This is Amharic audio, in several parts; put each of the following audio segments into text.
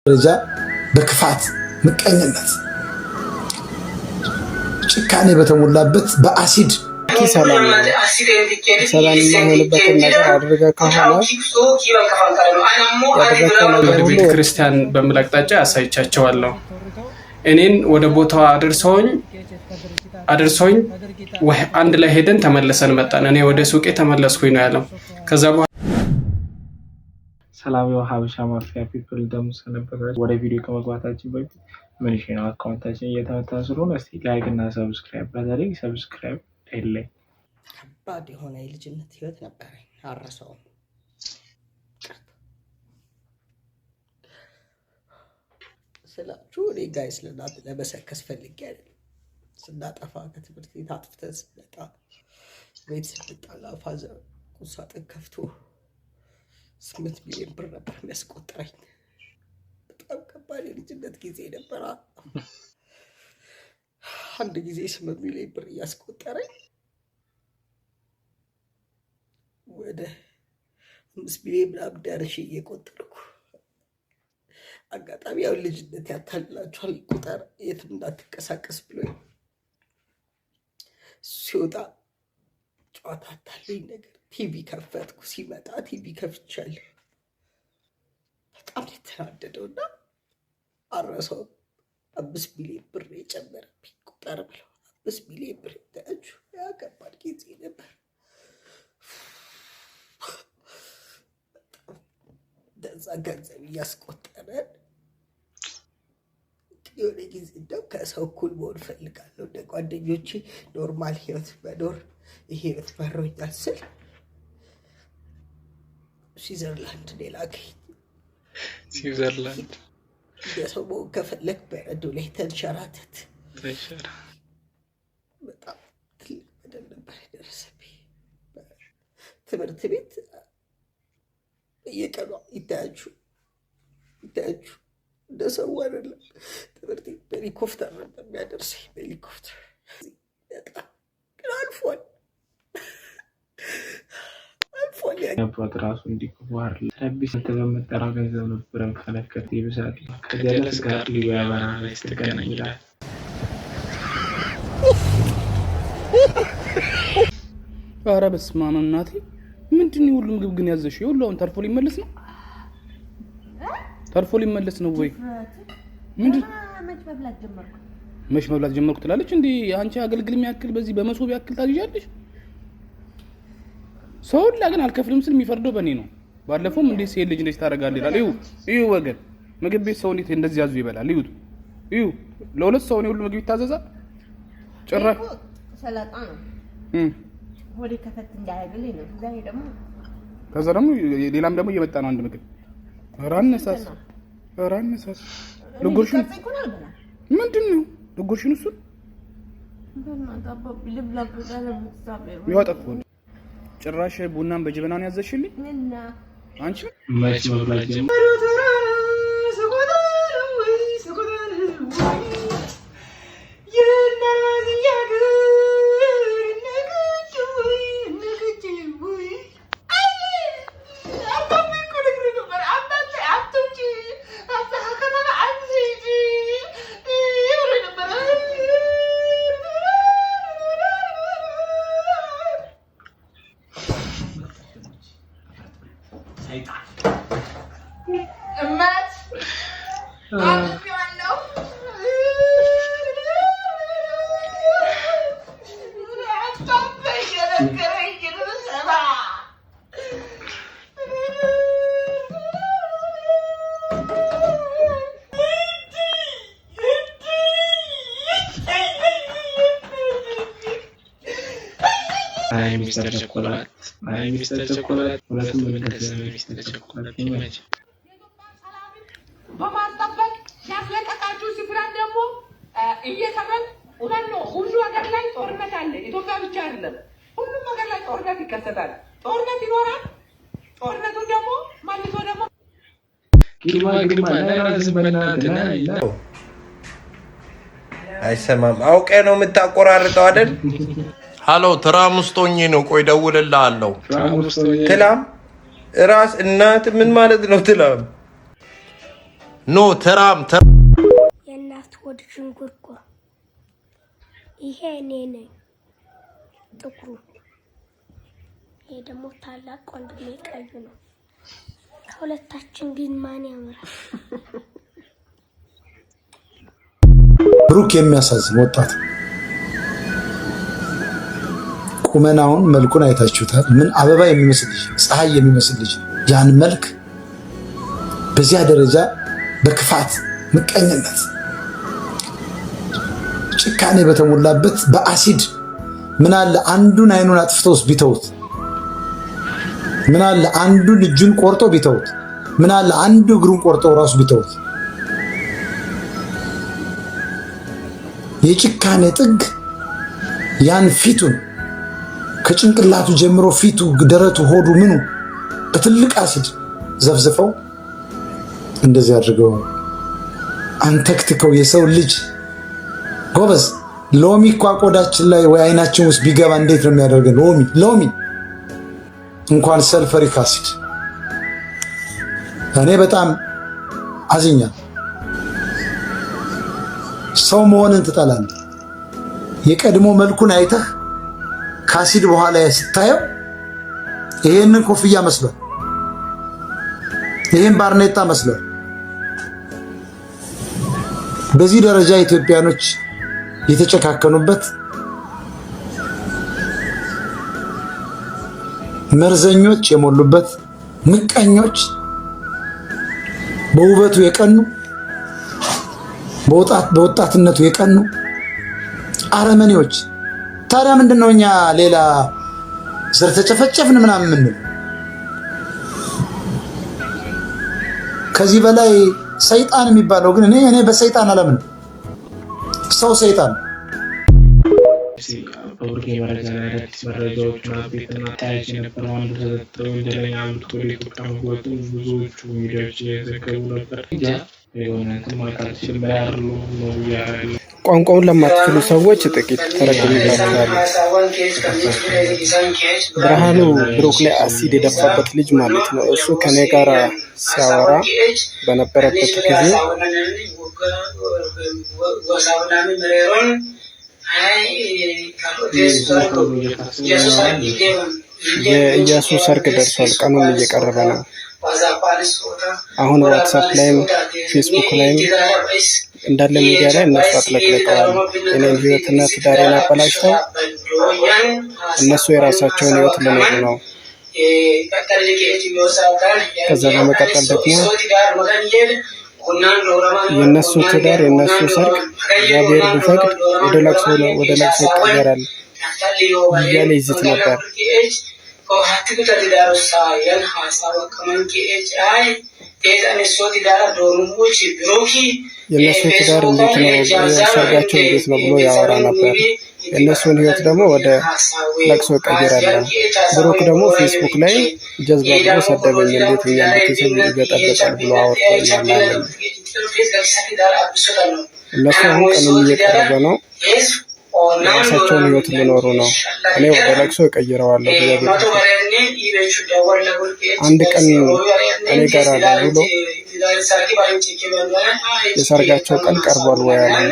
ደረጃ በክፋት ምቀኝነት ጭካኔ በተሞላበት በአሲድ ሰላም የሆነበትን ነገር አድርገ ከሆነ ወደ ቤተ ክርስቲያን በመላቅጣጫ ያሳይቻቸዋለሁ። እኔን ወደ ቦታው አድርሶኝ አንድ ላይ ሄደን ተመለሰን መጣን። እኔ ወደ ሱቄ ተመለስኩኝ ነው ያለው። ከዛ በኋላ ሰላም ሀበሻ ማፊያ ፒፕል ደምስ ነበር። ወደ ቪዲዮ ከመግባታችን በፊት ምን ነው አካውንታችን እየተመታ ስለሆነ እስቲ ላይክ እና ሰብስክራይብ በተለይ ሰብስክራይብ አይለይ። ከባድ የሆነ የልጅነት ህይወት ነበረኝ፣ አረሳውም። ስላችሁ እኔ ጋይስ ለመሰከስ ፈልጌ አይደለም። ስናጠፋ ከትምህርት ቤት አጥፍተን ስንመጣ ቤት ስንጣላ ፋዘር ቁሳጥን ከፍቶ 8 ሚሊዮን ብር ነበር የሚያስቆጥረኝ። በጣም ከባድ የልጅነት ጊዜ ነበረ። አንድ ጊዜ 8 ሚሊዮን ብር እያስቆጠረኝ ወደ 5 ሚሊዮን ምናምን ደርሼ እየቆጠርኩ አጋጣሚ ያው ልጅነት ያታልላችኋል። ቁጥር የትም እንዳትንቀሳቀስ ብሎ ሲወጣ ጨዋታ አታለኝ ነገር ቲቪ ከፈትኩ። ሲመጣ ቲቪ ከፍቻለሁ። በጣም የተናደደውና አረሰው 5 ሚሊዮን ብር የጨመረብኝ ቁጥር ብለው 5 ሚሊዮን ብር ታጁ ያከባድ ጊዜ ነበር። ደዛ ገንዘብ እያስቆጠረን የሆነ ጊዜ እንደው ከሰው እኩል መሆን ፈልጋለሁ፣ እንደ ጓደኞቼ ኖርማል ህይወት መኖር ይሄ ህይወት መሮኛል ስል ስዊዘርላንድ ላከኝ። ስዊዘርላንድ የሰው መሆን ከፈለግ በረዶ ላይ ተንሸራተት። በጣም ትልቅ በደል ነበር የደረሰብኝ። ትምህርት ቤት በየቀኑ ይታያችሁ እንደ ሰው አይደለም። ትምህርት ቤት በሄሊኮፕተር ነበር የሚያደርሰኝ። በሄሊኮፕተር በጣም ግን አልፎል ያባት ራሱ እንዲቆዋር ለቢስ ተበመጠራ ገንዘብ ነበር ከለከት ይብሳል ከጀለስ ጋር ሊያባራ ለስተገናኝ ይላል። ኧረ በስመ አብ እናቴ፣ ምንድነው ሁሉ ምግብ ግን ያዘሽ? ሁሉ አሁን ተርፎ ሊመለስ ነው? ተርፎ ሊመለስ ነው ወይ? ምንድን መች መብላት ጀመርኩ ትላለች እንዴ? አንቺ አገልግል የሚያክል በዚህ በመሶብ ያክል ታጅያለሽ። ሰው ሁላ ግን አልከፍልም ስል የሚፈርደው በእኔ ነው። ባለፈውም እንዴት ሴት ልጅ እንደዚህ ታደርጋለህ ይላል። እዩ ወገን፣ ምግብ ቤት ሰው እንዴት እንደዚህ ያዙ ይበላል? እዩ ለሁለት ሰው ነው ሁሉ ምግብ ይታዘዛል። ጭራሽ ሰላጣ ነው ወደ ከፈት እንዳያገለኝ ነው። ከዛ ደግሞ ሌላም ደግሞ እየመጣ ነው አንድ ምግብ። ራነሳስ ለጎርሽን ምንድነው? ለጎርሽን እሱ ይወጣው ጭራሽ ቡናን በጀበናን ያዘሽልኝ አንቺ መች መብላት ጀመረ። ሚስተር ቸኮላት ሁለቱም በመከሰብ ሚስተር ቸኮላት ይመች በማጣበቅ ያስለቀቃችሁ ሲፍራን ደግሞ እየተመን ሁሉ ሀገር ላይ ጦርነት አለ። ኢትዮጵያ ብቻ አይደለም፣ ሁሉም ሀገር ላይ ጦርነት ይከሰታል። ጦርነት ይኖራል። ጦርነቱ ደግሞ ማንቶ ደግሞ ግርማ ለራስ በእናትና ይላል። አይሰማም። አውቄ ነው የምታቆራርጠው አይደል? ሃሎ ትራም ውስጥ ሆኜ ነው። ቆይ ደውልልሃለሁ። ትላም ራስ እናት ምን ማለት ነው? ትላም ኖ ተራም የእናት ወድ ጅንጉርጓ ይሄ እኔ ነኝ ጥቁሩ። ይሄ ደግሞ ታላቅ ወንድሜ ቀዩ ነው። ከሁለታችን ግን ማን ያምራል? ብሩክ የሚያሳዝን ወጣት ቁመናውን መልኩን አይታችሁታል። ምን አበባ የሚመስል ልጅ፣ ፀሐይ የሚመስል ልጅ። ያን መልክ በዚያ ደረጃ በክፋት ምቀኝነት፣ ጭካኔ በተሞላበት በአሲድ ምን አለ አንዱን አይኑን አጥፍተውስ ቢተውት፣ ምን አለ አንዱን እጁን ቆርጦ ቢተውት፣ ምን አለ አንዱ እግሩን ቆርጦ ራሱ ቢተውት። የጭካኔ ጥግ ያን ፊቱን ከጭንቅላቱ ጀምሮ ፊቱ፣ ደረቱ፣ ሆዱ፣ ምኑ በትልቅ አሲድ ዘፍዝፈው እንደዚህ አድርገው አንተክትከው የሰው ልጅ ጎበዝ። ሎሚ እኮ ቆዳችን ላይ ወይ አይናችን ውስጥ ቢገባ እንዴት ነው የሚያደርገን? ሎሚ እንኳን ሰልፈሪክ አሲድ። እኔ በጣም አዝኛ። ሰው መሆንን ትጠላለህ። የቀድሞ መልኩን አይተህ ከአሲድ በኋላ ስታየው ይሄንን ኮፍያ መስሏል፣ ይሄን ባርኔጣ መስሏል። በዚህ ደረጃ ኢትዮጵያኖች የተጨካከኑበት መርዘኞች የሞሉበት ምቀኞች፣ በውበቱ የቀኑ በወጣትነቱ የቀኑ አረመኔዎች። ታዲያ ምንድነው እኛ ሌላ ዘር ተጨፈጨፍን ምናምን ምን? ከዚህ በላይ ሰይጣን የሚባለው ግን እኔ በሰይጣን አላምንም። ሰው ሰይጣን በቡርጌ መረጃ ላይ አዳዲስ መረጃዎች ማቤትና ታያጅ የነበረው አንዱ ተዘጥተው እንደለኛ አምጥቶ ለኢትዮጵያ መግባቱ ብዙዎቹ ሚዲያዎች የዘገቡ ነበር። የሆነ ትማቃችን ባያሉ ነው ያለ ቋንቋውን ለማትችሉ ሰዎች ጥቂት ተረጉምላችኋለሁ። ብርሃኑ ብሩክ ላይ አሲድ የደፋበት ልጅ ማለት ነው። እሱ ከኔ ጋር ሲያወራ በነበረበት ጊዜ የኢያሱ ሰርግ ደርሷል። ቀኑም እየቀረበ ነው። አሁን ዋትስአፕ ላይም ፌስቡክ ላይም እንዳለ ሚዲያ ላይ እነሱ አጥለቅልቀዋል። እኔን ህይወትና ትዳሬን አበላሽተው እነሱ የራሳቸውን ህይወት ሊኖሩ ነው። ከዛ በመቀጠል ደግሞ የነሱ ትዳር የነሱ ሰርግ እግዚአብሔር ቢፈቅድ ወደ ለቅሶ ይቀየራል እያለ ይዝት ነበር። የነሱ ትዳር እንዴት ነው ሰርጋቸው እንዴት ነው ብሎ ያወራ ነበር። የነሱን ህይወት ደግሞ ወደ ለቅሶ ይቀየራል። ብሩክ ደግሞ ፌስቡክ ላይ ጀዝባ ብሎ ሰደበኝ፣ እንዴት እኛ ቤተሰብ ይገጠበጣል ብሎ አወርቶኛል። እነሱ አሁን ቀኑም እየቀረበ ነው። የራሳቸውን ህይወት ሊኖሩ ነው። እኔ ወደ ለቅሶ እቀይረዋለሁ። አንድ ቀን እኔ ጋር ደውሎ የሰርጋቸው ቀን ቀርቧል ወይ አለ።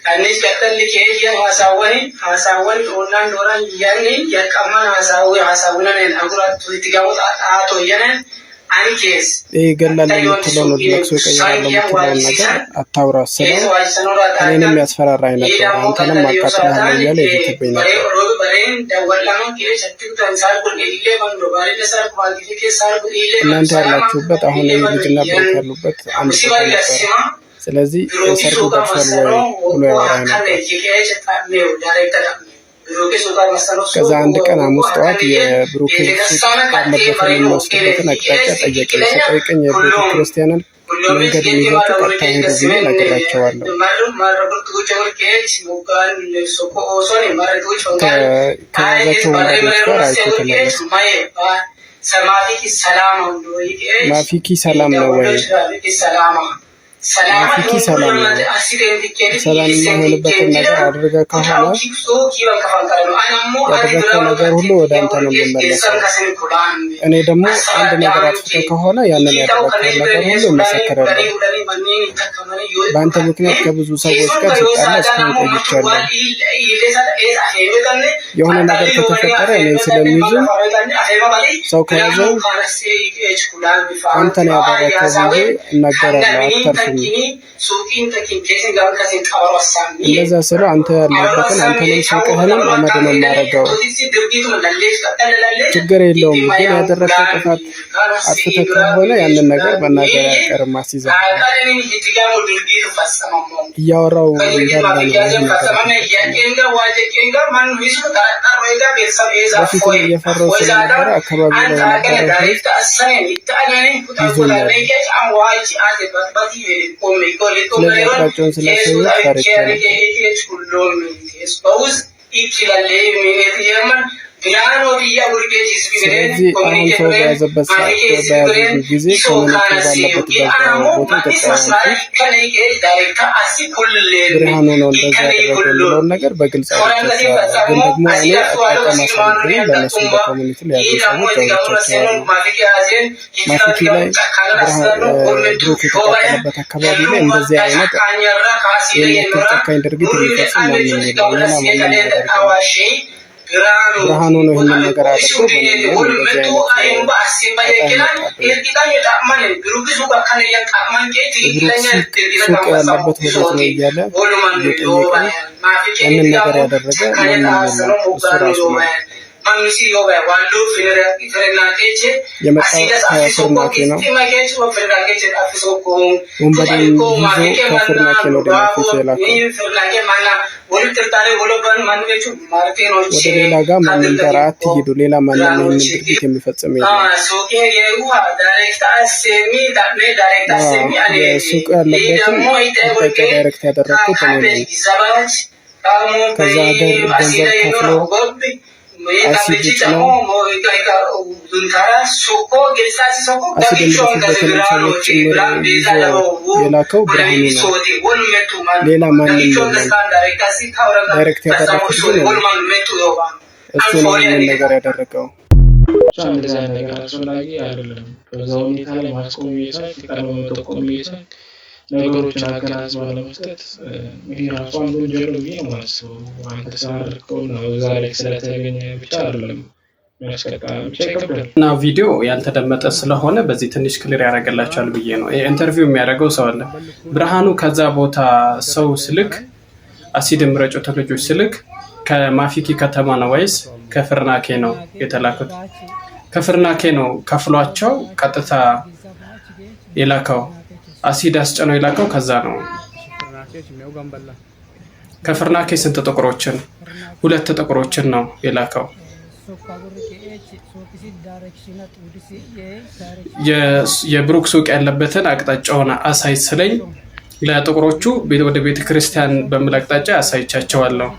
ከነዚህ ቀጠል ከየን ሐሳወን ኦንላይን ዶራን ያኔ የቀማን ሐሳቡና አንጉራት ትጋውት አቶ የነ አንኬስ ይገላል የምትለው ነው። ለቅሶ ይቀየራል የምትለው ነገር አታውራ ስለው እኔንም ያስፈራራኝ ነበር። አንተንም አቃጥላለሁ እያለ ይዘትብኝ ነበር። እናንተ ያላችሁበት አሁን ልጅና ብሩክ ያሉበት አንድ ቦታ ነበር። ስለዚህ ሰርጉ ደርሷል ወይ ብሎ ያወራኝ ነበር። ከዛ አንድ ቀን ሐሙስ ጠዋት የብሩክ ሱቅ ያለበትን የምንወስድበትን አቅጣጫ ጠየቀኝ። ስጠይቀኝ የቤተ ክርስቲያንን መንገድ የሚይዛችሁ ቀጥታ ሄዱ ብዬ ነግራቸዋለሁ። ከያዛቸው ወንድሞች ጋር አይቶ ተመለሱ። ማፊኪ ሰላም ነው ወይ? ማፊኪ ሰላም የማይሆንበትን ነገር አድርገህ ከሆነ ያደረግከው ነገር ሁሉ ወደ አንተ ነው የሚመለሰው። እኔ ደግሞ አንድ ነገር አጥፍተህ ከሆነ ያንን ያደረግከውን ነገር ሁሉ እመሰክራለሁ። በአንተ ምክንያት ከብዙ ሰዎች ጋር ስጣላ እስካሁን ቆይቻለሁ። የሆነ ነገር ከተፈጠረ እኔን ስለሚይዙ ሰው ከያዘው አንተን ያደረግከው ብዬ እናገራለሁ። አትተርፍም። እንደዛ ስለ አንተ ያለበትን አንተንም ሱቅህንም አመድ ነው የማደርገው። ችግር የለውም ግን ያደረግከው ጥፋት አጥፍተህ ከሆነ ያንን ነገር መናገር አይቀርም። አስይዘህ እያወራው እንዳለ በፊትም እየፈራሁ ስለነበረ አካባቢ ላይ ነበረ ይዞኛል። ስለዚህ አቅጣጫውን ስላሳየሁት ፈርቻለሁ። ስለዚህ አሁን ሰው በያዘበት ሰዓት በያዘበት ጊዜ ኮሚኒቲ ባለበት ቦታ ብርሃኑ ነው እንደዛ ያደረገው የሚለውን ነገር በግልጽ አውርቻቸዋለሁ። ግን ደግሞ እኔ አቅጣጫ ማሳየት ለእነሱ በኮሚኒቲ ሊያዙ ሰዎች አውርቻቸዋለሁ። ማፊኪ ላይ ብሩክ የተቃጠለበት አካባቢ ላይ እንደዚህ አይነት የሚያክል ጨካኝ ድርጊት የሚፈጽም ማንም የለም። ሌላ ማንም ያደርገው ብርሃኑ ነው ይህንን ነገር አድርጎ ሱቅ ያለበት ወዴት ነው እያለ እየጠየቀ ያንን ነገር ያደረገ ማንም የለም። እሱ ራሱ ነው የመጣው ከፍርናኬ ነው። ወንበዴን ይዞ ከፍርናኬ ነው ወደ ማፊኪ የላከው። ወደ ሌላ ጋር ማንም ጋር አትሂዱ። ሌላ ማንም ይህንን ድርጊት የሚፈጽም የለም። ሱቅ ያለበትን አቅጣጫ ዳይሬክት ያደረግኩት እኔ ነኝ። ከዛ ሀገር ገንዘብ ከፍሎ አሲድ ጭነው አሲድ የሚደፉበትን ሰዎች ጭምር ይዞ የላከው ብርሃኑ ነው። ሌላ ማንም የለም። ዳይሬክት ያደረኩት ግን እሱ ነው ይህንን ነገር ያደረገው። እንደዚህ አይነት ነገር አስፈላጊ አይደለም። በዛ ሁኔታ ላይ ማስቆም እየቻልክ ቀድሞ መጠቆም እየቻልክ ነገሮችን አገናዝበህ ለመስጠት እንግዲህ ራሱ አንዱ ወንጀል ነው ብዬ ነው የማስበው። አንተ ስላደረግከው እና በዛ ላይ ስለተገኘ ብቻ አይደለም የሚያስቀጣ ብቻ ይከብዳል። እና ቪዲዮ ያልተደመጠ ስለሆነ በዚህ ትንሽ ክሊር ያደርግላቸዋል ብዬ ነው። ኢንተርቪው የሚያደርገው ሰው አለ። ብርሃኑ ከዛ ቦታ ሰው ስልክ አሲድ ምረጩ ተልጆች ስልክ ከማፊኪ ከተማ ነው ወይስ ከፍርናኬ ነው የተላኩት? ከፍርናኬ ነው ከፍሏቸው ቀጥታ የላከው። አሲድ አስጨነው የላከው ከዛ ነው። ከፍርናኬ ስንት ጥቁሮችን? 2 ጥቁሮችን ነው የላከው። የብሩክ ሱቅ ያለበትን አቅጣጫውን አሳይ ስለኝ ለጥቁሮቹ ወደ ቤተ ክርስቲያን በሚል አቅጣጫ አሳይቻቸዋለሁ።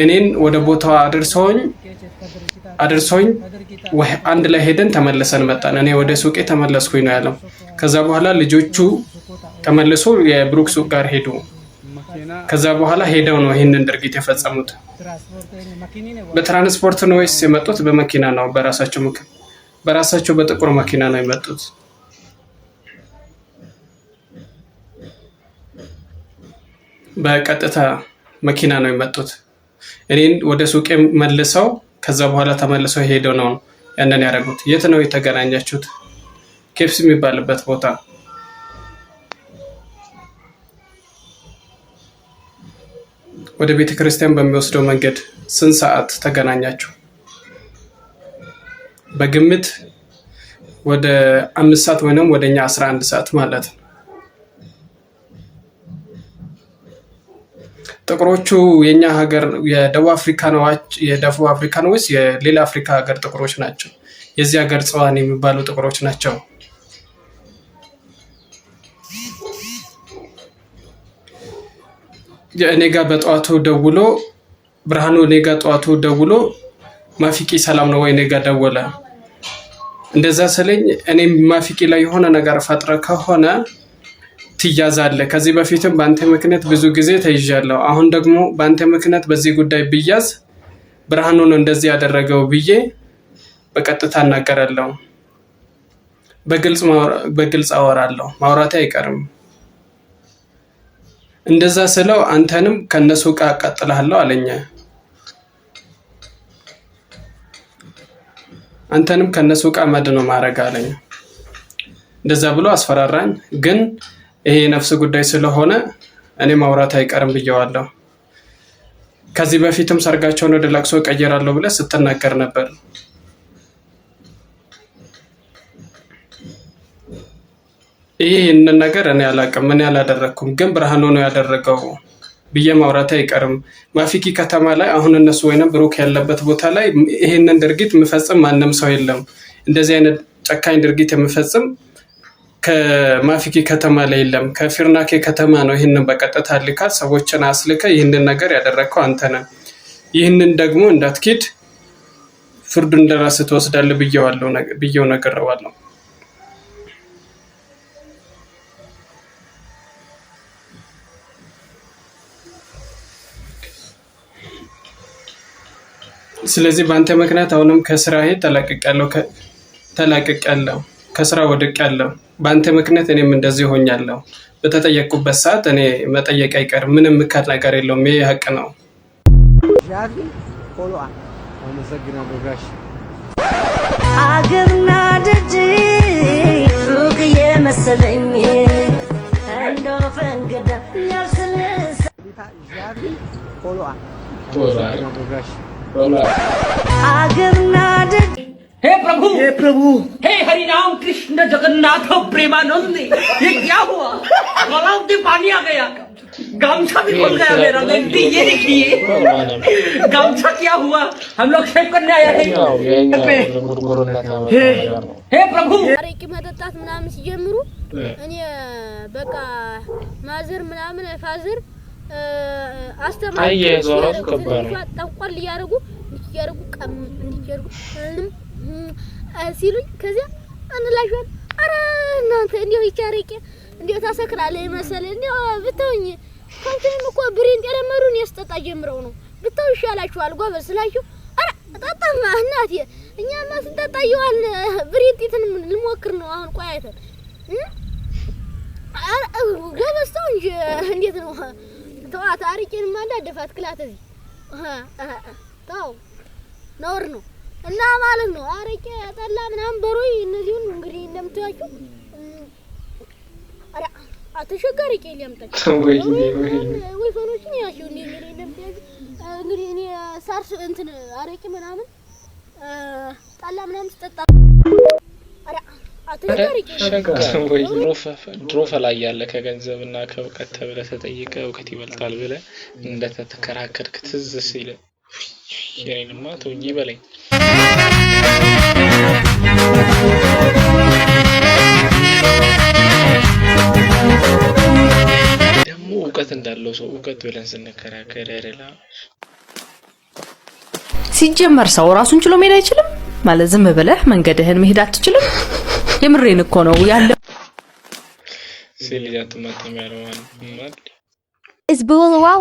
እኔን ወደ ቦታው አድርሶኝ አንድ ላይ ሄደን ተመለሰን መጣን። እኔ ወደ ሱቄ ተመለስኩኝ ነው ያለው። ከዛ በኋላ ልጆቹ ተመልሶ የብሩክ ሱቅ ጋር ሄዱ። ከዛ በኋላ ሄደው ነው ይህንን ድርጊት የፈጸሙት። በትራንስፖርት ነው ወይስ የመጡት? በመኪና ነው። በራሳቸው በጥቁር መኪና ነው የመጡት። በቀጥታ መኪና ነው የመጡት። እኔን ወደ ሱቄ መልሰው ከዛ በኋላ ተመልሰው ሄደው ነው ያንን ያደረጉት። የት ነው የተገናኛችሁት? ኬፕስ የሚባልበት ቦታ። ወደ ቤተ ክርስቲያን በሚወስደው መንገድ ስንት ሰዓት ተገናኛችሁ? በግምት ወደ 5 ሰዓት ወይንም ወደኛ 11 ሰዓት ማለት ነው። ጥቁሮቹ የኛ ሀገር የደቡብ አፍሪካ ነው ወይስ የሌላ አፍሪካ ሀገር ጥቁሮች ናቸው? የዚህ ሀገር ጽዋን የሚባሉ ጥቁሮች ናቸው። እኔ ጋር በጠዋቱ ደውሎ ብርሃኑ እኔ ጋር ጠዋቱ ደውሎ ማፊቂ ሰላም ነው ወይ? እኔ ጋር ደወለ። እንደዛ ስለኝ እኔ ማፊቂ ላይ የሆነ ነገር ፈጥረ ከሆነ ትያዛለህ። ከዚህ በፊትም በአንተ ምክንያት ብዙ ጊዜ ተይዣለሁ። አሁን ደግሞ በአንተ ምክንያት በዚህ ጉዳይ ብያዝ ብርሃኑ ነው እንደዚህ ያደረገው ብዬ በቀጥታ እናገራለሁ። በግልጽ አወራለሁ። ማውራቴ አይቀርም። እንደዛ ስለው አንተንም ከነሱ ጋር አቃጥልሃለሁ አለኝ። አንተንም ከነሱ ጋር መድነው ማድረግ አለኝ። እንደዛ ብሎ አስፈራራኝ። ግን ይሄ የነፍስ ጉዳይ ስለሆነ እኔ ማውራት አይቀርም ብየዋለሁ። ከዚህ በፊትም ሰርጋቸውን ወደ ለቅሶ ቀየራለሁ ብለህ ስትናገር ነበር። ይህንን ነገር እኔ አላውቅም፣ እኔ አላደረኩም፣ ግን ብርሃኑ ነው ያደረገው ብዬ ማውራት አይቀርም። ማፊኪ ከተማ ላይ አሁን እነሱ ወይንም ብሩክ ያለበት ቦታ ላይ ይህንን ድርጊት የምፈጽም ማንም ሰው የለም። እንደዚህ አይነት ጨካኝ ድርጊት የምፈጽም ከማፊኪ ከተማ ላይ የለም። ከፊርናኬ ከተማ ነው ይህንን በቀጥታ ልካ ሰዎችን አስልከ ይህንን ነገር ያደረግከው አንተ ነህ። ይህንን ደግሞ እንዳትኪድ ፍርዱን እንደራስህ ትወስዳለህ ብዬው ነግሬዋለሁ። ስለዚህ በአንተ ምክንያት አሁንም ከስራዬ ተላቅቄያለሁ፣ ከስራ ወድቄያለሁ። በአንተ ምክንያት እኔም እንደዚህ ሆኛለሁ። በተጠየቁበት ሰዓት እኔ መጠየቅ አይቀርም። ምንም ምካት ነገር የለውም። ይሄ ሀቅ ነው። አገርና ደጅ ሩቅ የመሰለኝ እንደው ፈንገዳ ያልስልስ አገርና ደጅ हे प्रभु हे हरि राम कृष्ण जगन्नाथ प्रेमानंद ये क्या हुआ गलाव में पानी आ गया गमछा भी खुल गया मेरा बेटी ये देखिए गमछा क्या हुआ हम लोग शेव करने आया है हे प्रभु አረቂ መጠጣት ምናምን ሲጀምሩ እኔ በቃ ማዘር ምናምን ፋዘር አስተማሪ ጠንቋል እያደረጉ ቀም እንዲያደርጉ ሲሉኝ ከዚያ አንላሽዋል። አረ እናንተ እንዴው ይቻረቂ እንዴው ታሰክራለህ መሰለ እንዴው ብተውኝ ከንቱም እኮ ብሬን ያለመሩን ያስጠጣ ጀምረው ነው ብተው ይሻላችኋል ጎበዝ ስላችሁ አረ ጠጣማ እናቴ እኛማ ስንጠጣየዋል ብሬንቲትን ልሞክር ነው አሁን ቆያይተን አረ ጎበዝ ተው እንጂ እንዴት ነው ተዋት አርቄን ማንዳ ደፋት ክላት እዚህ ታው ኖር ነው እና ማለት ነው አረቄ ጠላ ምናምን በሮይ እነዚህን እንግዲህ እንደምታዩቸው አራ አተሸጋሪ ቄል ያምጣቸው ወይ ፈኖችን ያሽው እንግዲህ እንደምታዩቸው እንግዲህ እኔ ሳርስ እንትን አረቄ ምናምን ጠላ ምናምን ተጠጣ አራ አተሸጋሪ ወይ ድሮ ፈላይ ያለ ከገንዘብና ከእውቀት ተብለህ ተጠይቀህ እውቀት ይበልጣል ብለህ እንደተከራከርክ ትዝ ሲል የኔንማ ተውኝ በለኝ። ደግሞ እውቀት እንዳለው ሰው እውቀት ብለን ስንከራከር አይደለ ሲጀመር ሰው ራሱን ችሎ መሄድ አይችልም ማለት ዝም ብለህ መንገድህን መሄድ አትችልም። የምሬን እኮ ነው ያለው ሲልያት ማተሚያለው ማለት is bull wow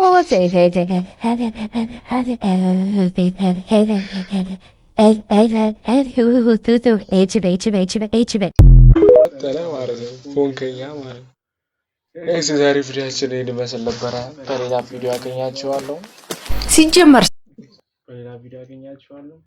ዛሬ ቪዲዮአችን ይመስል ነበር። በሌላ ቪዲዮ አገኛችኋለሁ። ሲጀመር በሌላ ቪዲዮ አገኛችኋለሁ።